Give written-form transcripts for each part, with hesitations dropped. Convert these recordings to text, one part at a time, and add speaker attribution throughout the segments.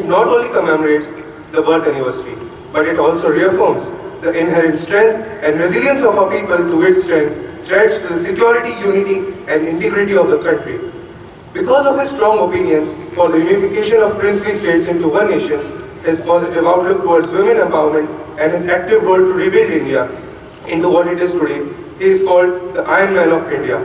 Speaker 1: not only commemorates the birth anniversary, but it also reaffirms the inherent strength and resilience of our people to withstand threats to the security, unity, and integrity of the country. Because of his strong opinions for the unification of princely states into one nation, his positive outlook towards women empowerment, and his active role to rebuild India into what it is today, he is called the Iron Man of India.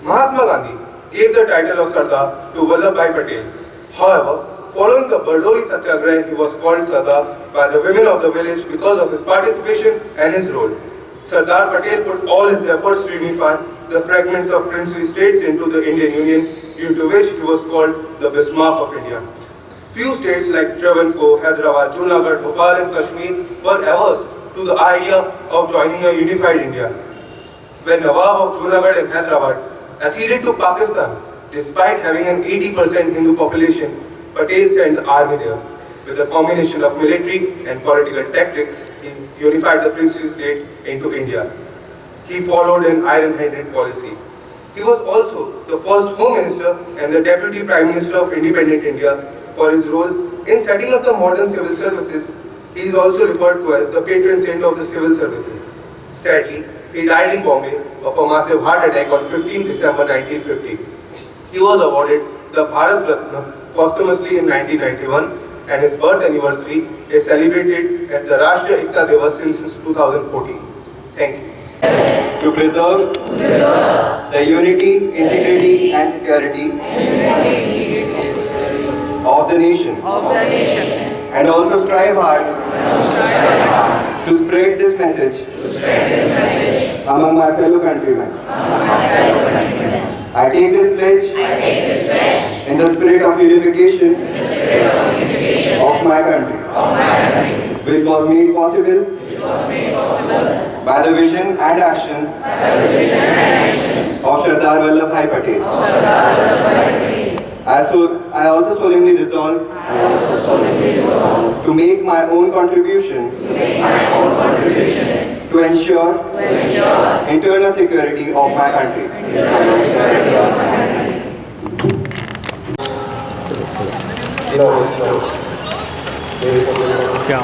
Speaker 1: Mahatma Gandhi gave the title of Sardar to Vallabhbhai Patel. However, following the Bardoli Satyagraha, he was called Sardar by the women of the village because of his participation and his role. Sardar Patel put all his efforts to unify the fragments of princely states into the Indian Union, due to which he was called the Bismarck of India. Few states like Travancore, Hyderabad, Junagadh, Bhopal and Kashmir were averse to the idea of joining a unified India. When Nawab of Junagadh and Hyderabad acceded to Pakistan, despite having an 80% Hindu population, Patel sent the army there. With a combination of military and political tactics, he unified the princely state into India. He followed an iron-handed policy. He was also the first Home Minister and the Deputy Prime Minister of independent India. For his role in setting up the modern civil services, he is also referred to as the patron saint of the civil services. Sadly, he died in Bombay of a massive heart attack on 15 December 1950. He was awarded the Bharat Ratna posthumously in 1991, and his birth anniversary is celebrated as the Rashtriya Ekta Divas since 2014. Thank you.
Speaker 2: To preserve the unity, integrity and security of the nation, and also strive hard to spread this message among my fellow countrymen. I take this pledge in the spirit of unification of my country, which was made possible by the vision and actions of Sardar Vallabhbhai Patel. I also solemnly resolve to make my own contribution to ensure internal security of my country.
Speaker 3: क्या